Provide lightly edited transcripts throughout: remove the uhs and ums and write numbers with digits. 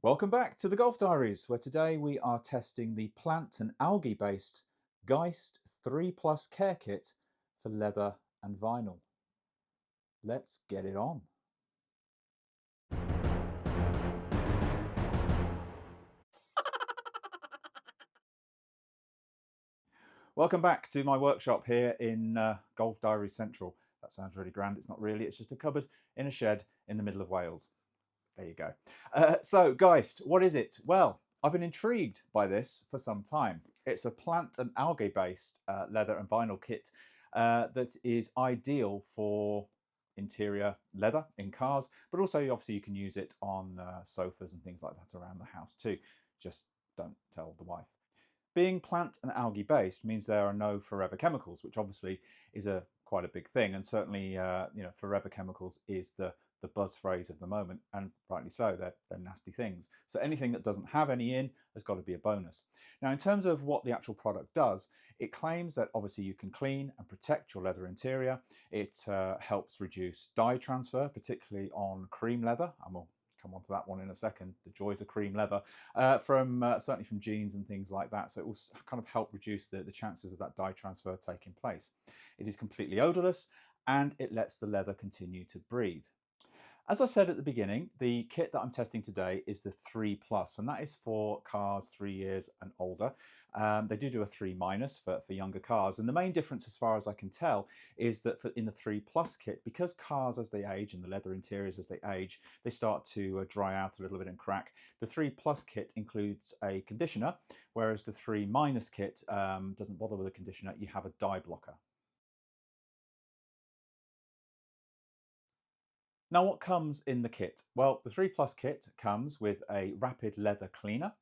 Welcome back to the Golf Diaries, where today we are testing the plant and algae-based Geist 3 Plus Care Kit for leather and vinyl. Let's get it on. Welcome back to my workshop here in Golf Diaries Central. That sounds really grand. It's not really, it's just a cupboard in a shed in the middle of Wales. There you go. So, Geist, what is it? Well, I've been intrigued by this for some time. It's a plant and algae-based leather and vinyl kit that is ideal for interior leather in cars, but also obviously you can use it on sofas and things like that around the house too. Just don't tell the wife. Being plant and algae based means there are no forever chemicals, which obviously is quite a big thing, and certainly forever chemicals is the buzz phrase of the moment, and rightly so. They're nasty things. So anything that doesn't have any in has got to be a bonus. Now, in terms of what the actual product does, it claims that obviously you can clean and protect your leather interior. It helps reduce dye transfer, particularly on cream leather, and we'll come on to that one in a second, the joys of cream leather, from certainly from jeans and things like that. So it will kind of help reduce the chances of that dye transfer taking place. It is completely odorless and it lets the leather continue to breathe. As I said at the beginning, the kit that I'm testing today is the 3 Plus, and that is for cars 3 years and older. They do a 3 minus for younger cars, and the main difference, as far as I can tell, is that in the 3 Plus kit, because cars as they age and the leather interiors as they age, they start to dry out a little bit and crack. The 3 Plus kit includes a conditioner, whereas the 3 minus kit doesn't bother with a conditioner. You have a dye blocker. Now, what comes in the kit? Well, the 3 Plus kit comes with a rapid leather cleaner,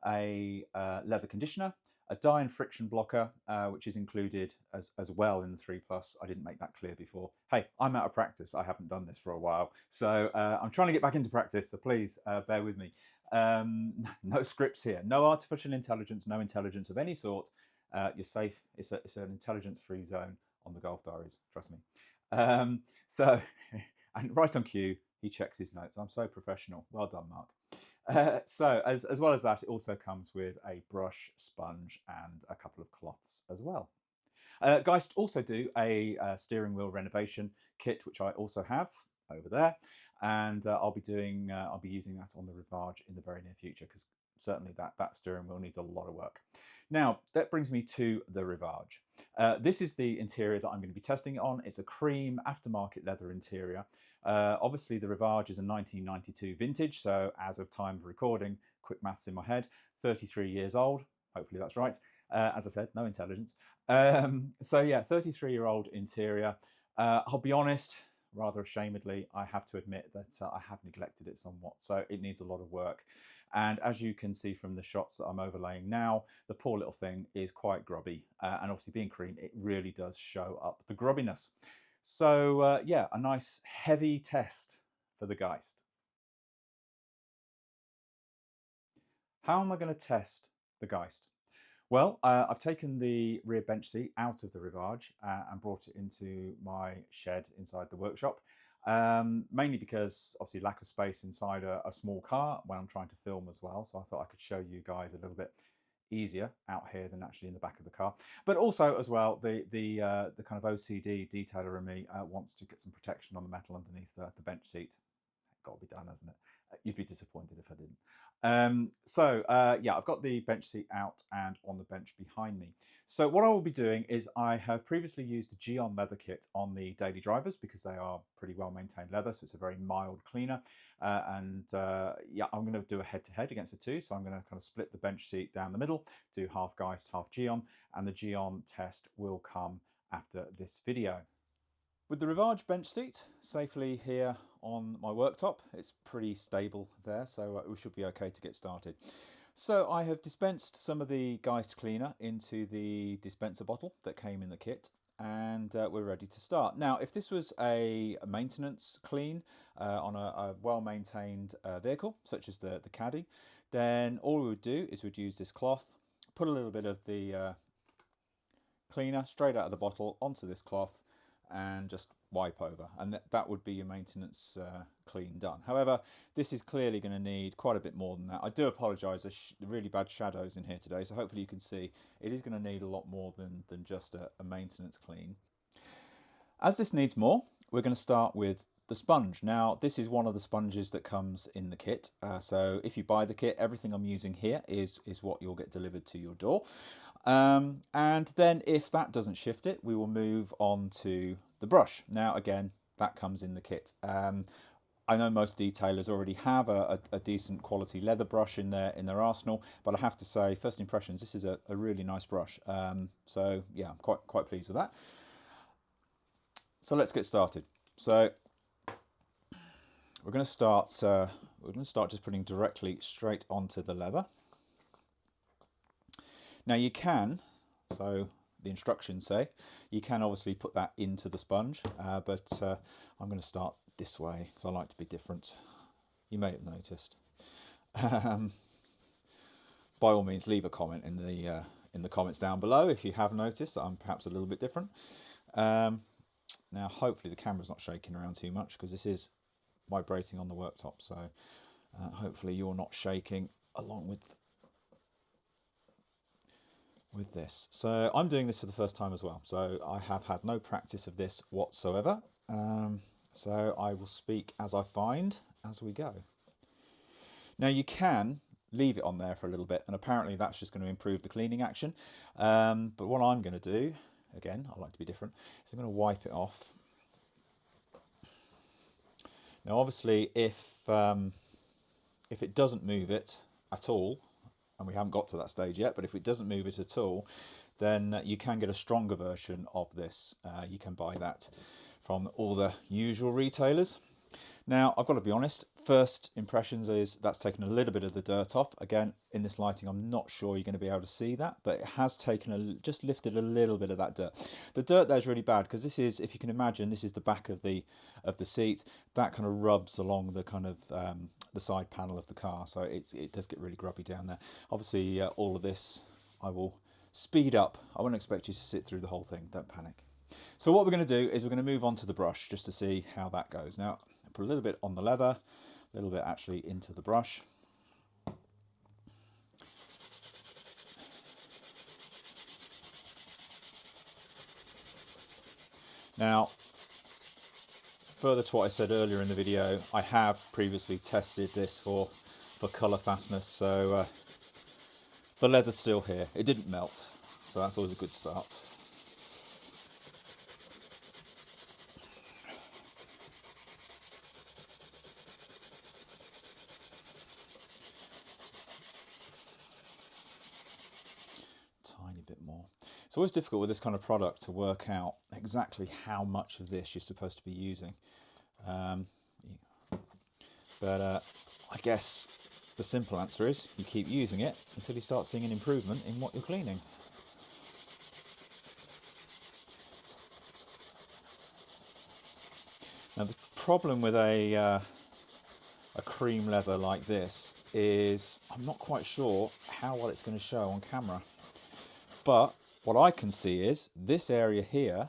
a leather conditioner, a dye and friction blocker, which is included as well in the 3 Plus. I didn't make that clear before. Hey, I'm out of practice. I haven't done this for a while. So I'm trying to get back into practice, so please bear with me. No scripts here, no artificial intelligence, no intelligence of any sort. You're safe. It's an intelligence-free zone on the Golf Diaries, trust me. So and right on cue, he checks his notes. I'm so professional. Well done, Mark. So as well as that, it also comes with a brush, sponge, and a couple of cloths as well. Geist also do a steering wheel renovation kit, which I also have over there, and I'll be using that on the Rivage in the very near future, because certainly that steering wheel needs a lot of work. Now, that brings me to the Rivage. This is the interior that I'm going to be testing it on. It's a cream aftermarket leather interior. Obviously, the Rivage is a 1992 vintage, so as of time of recording, quick maths in my head, 33 years old. Hopefully that's right. As I said, no intelligence. So yeah, 33-year-old interior. I'll be honest, rather ashamedly, I have to admit that I have neglected it somewhat, so it needs a lot of work. And as you can see from the shots that I'm overlaying now, the poor little thing is quite grubby. And obviously being cream, it really does show up the grubbiness. So yeah, a nice heavy test for the Geist. How am I going to test the Geist? Well, I've taken the rear bench seat out of the Rivage and brought it into my shed inside the workshop, mainly because obviously lack of space inside a small car when I'm trying to film as well. So I thought I could show you guys a little bit easier out here than actually in the back of the car. But also as well, the kind of OCD detailer in me wants to get some protection on the metal underneath the bench seat. Got to be done, hasn't it? You'd be disappointed if I didn't. Yeah, I've got the bench seat out and on the bench behind me. So what I will be doing is I have previously used the Geon leather kit on the daily drivers because they are pretty well maintained leather, so it's a very mild cleaner. Yeah, I'm going to do a head-to-head against the two. So I'm going to kind of split the bench seat down the middle, do half Geist, half Geon, and the Geon test will come after this video. With the Rivage bench seat safely here on my worktop, it's pretty stable there, so we should be okay to get started. So I have dispensed some of the Geist cleaner into the dispenser bottle that came in the kit, and we're ready to start. Now, if this was a maintenance clean on a well-maintained vehicle, such as the Caddy, then all we would do is we'd use this cloth, put a little bit of the cleaner straight out of the bottle onto this cloth, and just wipe over, and that would be your maintenance clean done. However, this is clearly going to need quite a bit more than that. I do apologise, there's really bad shadows in here today, so hopefully you can see it is going to need a lot more than just a maintenance clean. As this needs more, we're going to start with the sponge. Now, this is one of the sponges that comes in the kit. So if you buy the kit, everything I'm using here is what you'll get delivered to your door. And then if that doesn't shift it, we will move on to the brush. Now, again, that comes in the kit. I know most detailers already have a decent quality leather brush in their arsenal, but I have to say, first impressions, this is a really nice brush. So yeah, I'm quite pleased with that. So let's get started. So we're going to start just putting directly straight onto the leather. Now you can, so the instructions say, you can obviously put that into the sponge, but I'm going to start this way because I like to be different. You may have noticed. By all means, leave a comment in the comments down below if you have noticed that I'm perhaps a little bit different. Now, hopefully the camera's not shaking around too much because this is vibrating on the worktop, so hopefully you're not shaking along with this. So I'm doing this for the first time as well, so I have had no practice of this whatsoever. So I will speak as I find as we go. Now you can leave it on there for a little bit, and apparently that's just going to improve the cleaning action. But what I'm going to do, again, I like to be different, is I'm going to wipe it off. Now obviously if it doesn't move it at all, and we haven't got to that stage yet, but if it doesn't move it at all, then you can get a stronger version of this. You can buy that from all the usual retailers. Now, I've got to be honest, first impressions is that's taken a little bit of the dirt off. Again, in this lighting, I'm not sure you're going to be able to see that, but it has taken just lifted a little bit of that dirt. The dirt there is really bad because this is, if you can imagine, this is the back of the seat. That kind of rubs along the kind of the side panel of the car, so it does get really grubby down there. Obviously, all of this I will speed up. I won't expect you to sit through the whole thing. Don't panic. So what we're going to do is we're going to move on to the brush just to see how that goes. Now, put a little bit on the leather, a little bit actually into the brush. Now, further to what I said earlier in the video, I have previously tested this for colour fastness, so the leather's still here. It didn't melt, so that's always a good start. It's always difficult with this kind of product to work out exactly how much of this you're supposed to be using. But I guess the simple answer is you keep using it until you start seeing an improvement in what you're cleaning. Now the problem with a cream leather like this is I'm not quite sure how well it's going to show on camera. But what I can see is this area here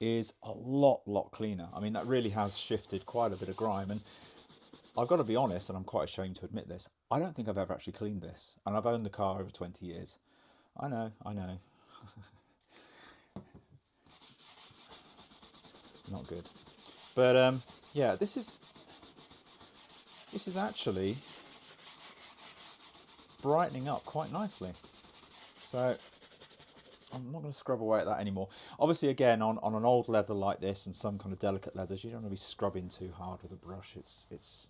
is a lot cleaner. I mean, that really has shifted quite a bit of grime, and I've got to be honest, and I'm quite ashamed to admit this, I don't think I've ever actually cleaned this, and I've owned the car over 20 years. I know. Not good. But yeah, this is actually brightening up quite nicely. So I'm not going to scrub away at that anymore. Obviously, again, on an old leather like this and some kind of delicate leathers, you don't want to be scrubbing too hard with a brush. It's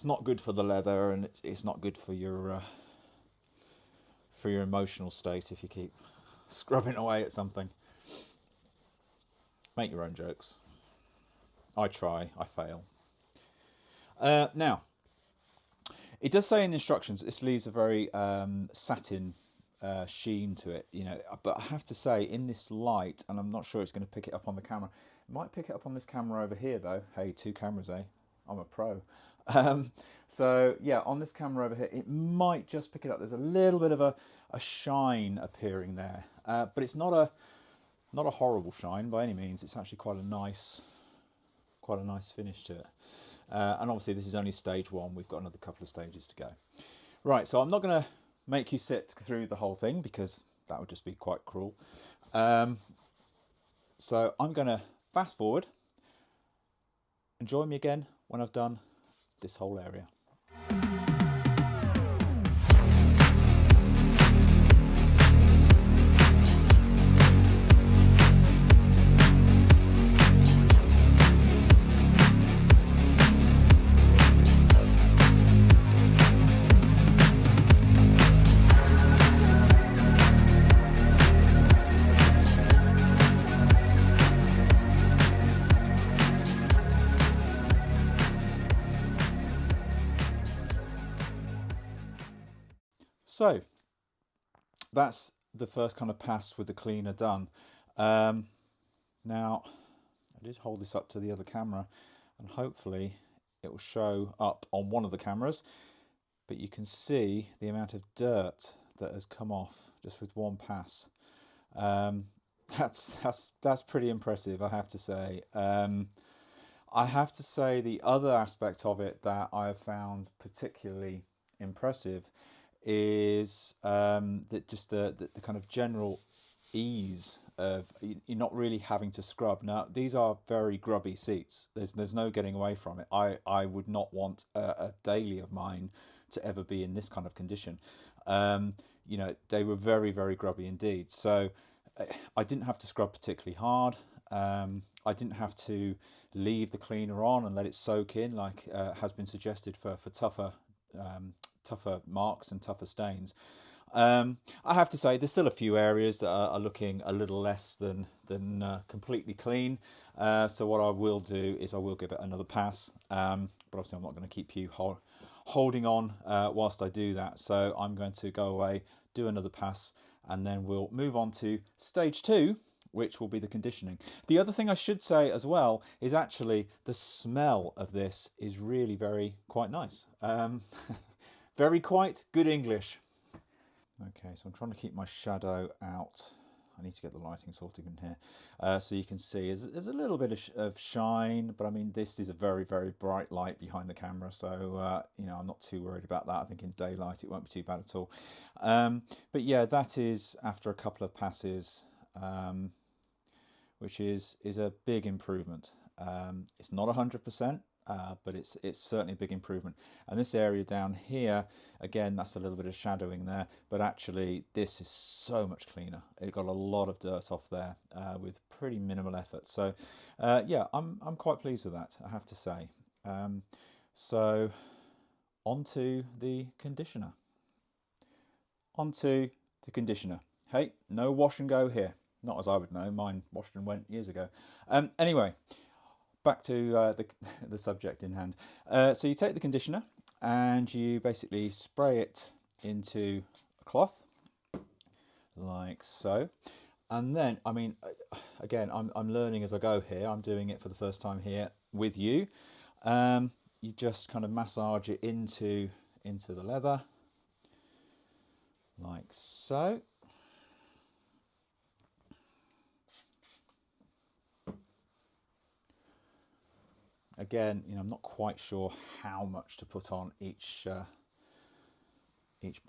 not good for the leather, and it's not good for your emotional state if you keep scrubbing away at something. Make your own jokes. I try, I fail. Now, it does say in the instructions this leaves a very satin sheen to it, you know, but I have to say in this light, and I'm not sure it's going to pick it up on the camera. It might pick it up on this camera over here though. Hey, 2 cameras, eh? I'm a pro. So yeah, on this camera over here, it might just pick it up. There's a little bit of a shine appearing there, but it's not Not a horrible shine by any means. It's actually quite a nice finish to it. And obviously this is only stage one. We've got another couple of stages to go. Right, so I'm not going to make you sit through the whole thing because that would just be quite cruel. So I'm going to fast forward and join me again when I've done this whole area. So that's the first kind of pass with the cleaner done. Now I did hold this up to the other camera and hopefully it will show up on one of the cameras, but you can see the amount of dirt that has come off just with one pass. That's pretty impressive, I have to say. I have to say the other aspect of it that I have found particularly impressive is that just the kind of general ease of you're not really having to scrub. Now these are very grubby seats. There's no getting away from it. I would not want a daily of mine to ever be in this kind of condition. You know, they were very, very grubby indeed. So I didn't have to scrub particularly hard. I didn't have to leave the cleaner on and let it soak in like has been suggested for tougher marks and tougher stains. I have to say there's still a few areas that are looking a little less than completely clean. So what I will do is I will give it another pass. But obviously I'm not going to keep you holding on whilst I do that. So I'm going to go away, do another pass, and then we'll move on to stage 2, which will be the conditioning. The other thing I should say as well is actually the smell of this is really quite nice. Very quite good English. Okay, so I'm trying to keep my shadow out. I need to get the lighting sorted in here so you can see there's a little bit of shine, but I mean this is a very bright light behind the camera, so you know, I'm not too worried about that. I think in daylight it won't be too bad at all. But yeah, that is after a couple of passes, which is a big improvement. It's not 100%. But it's certainly a big improvement. And this area down here, again, that's a little bit of shadowing there, but actually this is so much cleaner. It got a lot of dirt off there with pretty minimal effort. So yeah, I'm quite pleased with that, I have to say. So on to the conditioner. Hey, no wash and go here. Not as I would know, mine washed and went years ago. Anyway, back to the subject in hand. So you take the conditioner and you basically spray it into a cloth like so, and then, I mean, again, I'm learning as I go here. I'm doing it for the first time here with you. You just kind of massage it into the leather like so. Again, you know, I'm not quite sure how much to put on each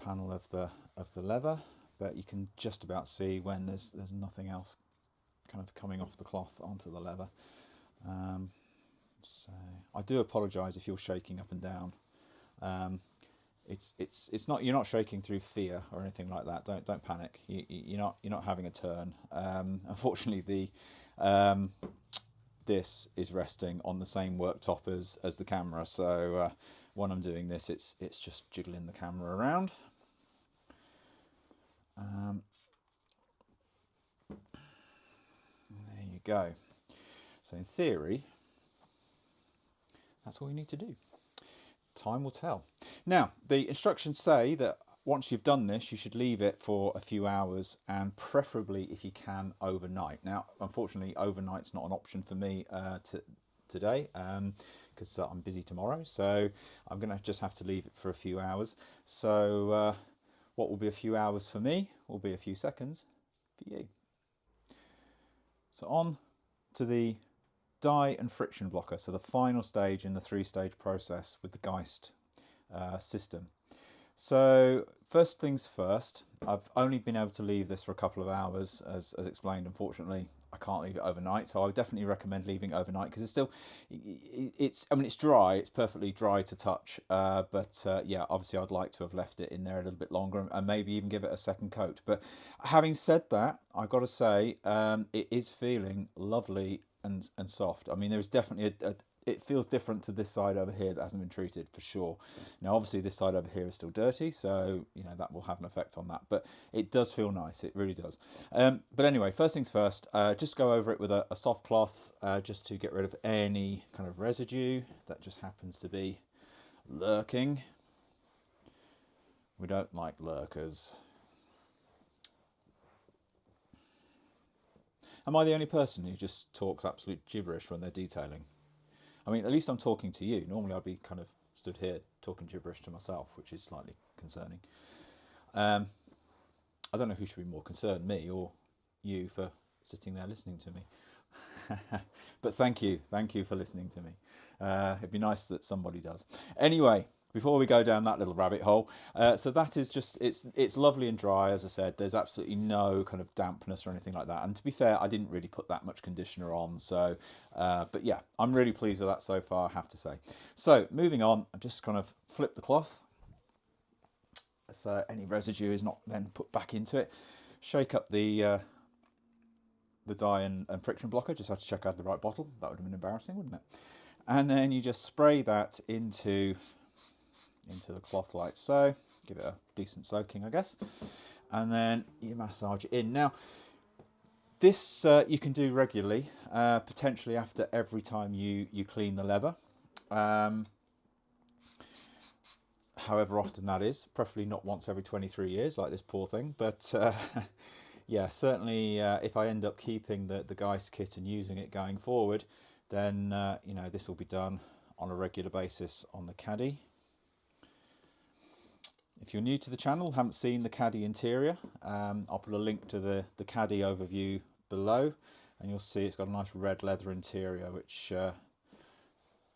panel of the leather, but you can just about see when there's nothing else kind of coming off the cloth onto the leather. So I do apologise if you're shaking up and down. It's not, you're not shaking through fear or anything like that. Don't panic. You're not having a turn. Unfortunately, this is resting on the same worktop as the camera, so when I'm doing this, it's just jiggling the camera around. There you go. So in theory, that's all you need to do. Time will tell. Now, the instructions say that once you've done this, you should leave it for a few hours, and preferably, if you can, overnight. Now, unfortunately, overnight's not an option for me today because I'm busy tomorrow, so I'm going to just have to leave it for a few hours. So what will be a few hours for me will be a few seconds for you. So on to the dye and friction blocker, so the final stage in the 3-stage process with the Geist system. So first things first, I've only been able to leave this for a couple of hours, as explained. Unfortunately, I can't leave it overnight, so I would definitely recommend leaving it overnight because it's still, I mean, it's dry, it's perfectly dry to touch, but yeah, obviously I'd like to have left it in there a little bit longer and maybe even give it a second coat. But having said that, I've got to say, it is feeling lovely and soft. I mean, there's definitely it feels different to this side over here that hasn't been treated, for sure. Now obviously this side over here is still dirty, so you know that will have an effect on that, but it does feel nice, it really does. But anyway, first things first, just go over it with a soft cloth, just to get rid of any kind of residue that just happens to be lurking. We don't like lurkers. Am I the only person who just talks absolute gibberish when they're detailing? I mean, at least I'm talking to you. Normally I'd be kind of stood here talking gibberish to myself, which is slightly concerning. I don't know who should be more concerned, me or you, for sitting there listening to me. But thank you for listening to me. It'd be nice that somebody does. Anyway, before we go down that little rabbit hole, so that is just, it's lovely and dry, as I said. There's absolutely no kind of dampness or anything like that. And to be fair, I didn't really put that much conditioner on. So, but yeah, I'm really pleased with that so far, I have to say. So moving on, I just kind of flip the cloth, so any residue is not then put back into it. Shake up the dye and friction blocker. Just had to check I had the right bottle. That would have been embarrassing, wouldn't it? And then you just spray that into the cloth like so. Give it a decent soaking, I guess. And then you massage it in. Now, this you can do regularly, potentially after every time you clean the leather. However often that is, preferably not once every 23 years like this poor thing, but yeah, certainly if I end up keeping the Geist kit and using it going forward, then you know, this will be done on a regular basis on the caddy. If you're new to the channel, haven't seen the caddy interior, I'll put a link to the caddy overview below, and you'll see it's got a nice red leather interior, which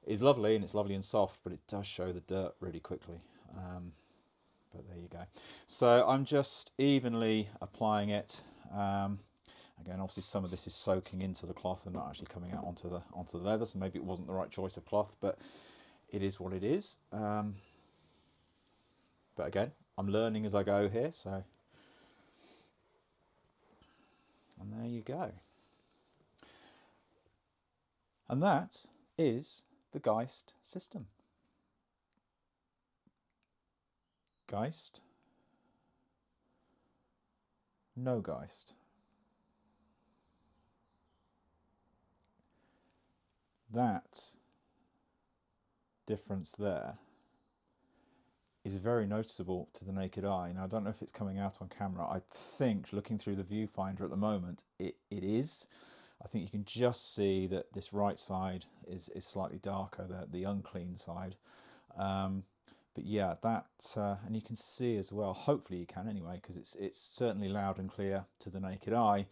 is lovely, and it's lovely and soft, but it does show the dirt really quickly. But there you go. So I'm just evenly applying it. Again, obviously some of this is soaking into the cloth and not actually coming out onto the leather, so maybe it wasn't the right choice of cloth, but it is what it is. But again, I'm learning as I go here, so. And there you go. And that is the Geist system. Geist, no Geist. That difference there is very noticeable to the naked eye. Now, I don't know if it's coming out on camera. I think, looking through the viewfinder at the moment, it is. I think you can just see that this right side is slightly darker, the unclean side. But yeah, that, and you can see as well, hopefully you can anyway, because it's certainly loud and clear to the naked eye,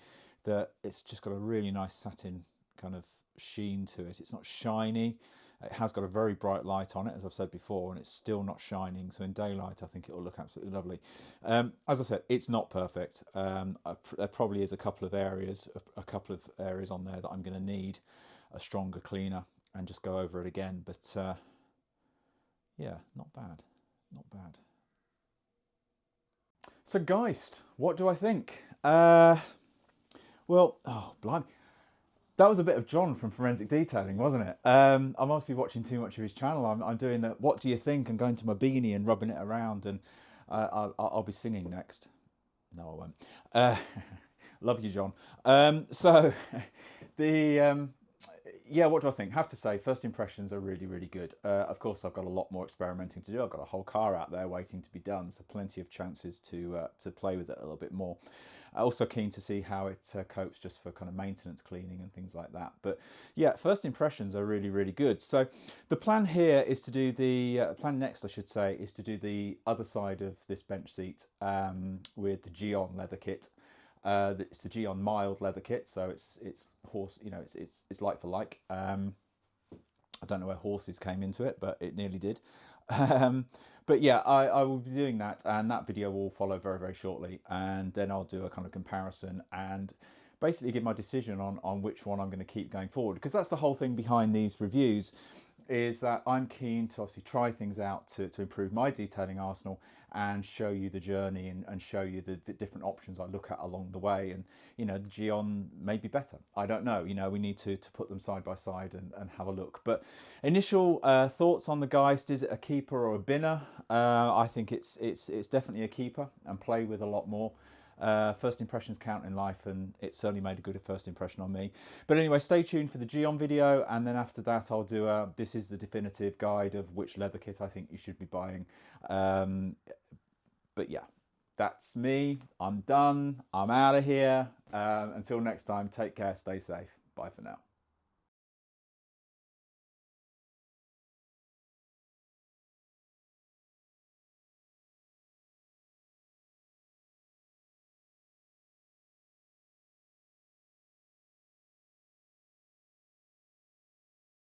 that it's just got a really nice satin kind of sheen to it. It's not shiny. It has got a very bright light on it, as I've said before, and it's still not shining. So in daylight, I think it will look absolutely lovely. As I said, it's not perfect. There probably is a couple of areas on there that I'm going to need a stronger cleaner and just go over it again. But yeah, not bad, not bad. So Geist, what do I think? Well, oh blimey. That was a bit of John from Forensic Detailing, wasn't it? I'm obviously watching too much of his channel. I'm doing the what do you think and going to my beanie and rubbing it around, and I'll be singing next. No, I won't. Love you, John. So the yeah, what do I think? Have to say, first impressions are really, really good. Of course, I've got a lot more experimenting to do. I've got a whole car out there waiting to be done, so plenty of chances to play with it a little bit more. Also keen to see how it copes just for kind of maintenance cleaning and things like that. But yeah, first impressions are really, really good. So the plan here is to do the, plan next I should say, is to do the other side of this bench seat with the Geon leather kit. It's a Geon mild leather kit, so it's horse, you know, it's like for like. I don't know where horses came into it, but it nearly did. But yeah, I will be doing that, and that video will follow very, very shortly. And then I'll do a kind of comparison and basically give my decision on which one I'm going to keep going forward. Because that's the whole thing behind these reviews, is that I'm keen to obviously try things out to improve my detailing arsenal and show you the journey and show you the different options I look at along the way. And, you know, the Geon may be better. I don't know. You know, we need to put them side by side and have a look. But initial thoughts on the Geist, is it a keeper or a binner? I think it's definitely a keeper and play with a lot more. First impressions count in life, and it certainly made a good first impression on me. But anyway, stay tuned for the Geon video, and then after that I'll do this is the definitive guide of which leather kit I think you should be buying. But yeah, that's me. I'm done. I'm out of here. Until next time, take care, stay safe. Bye for now.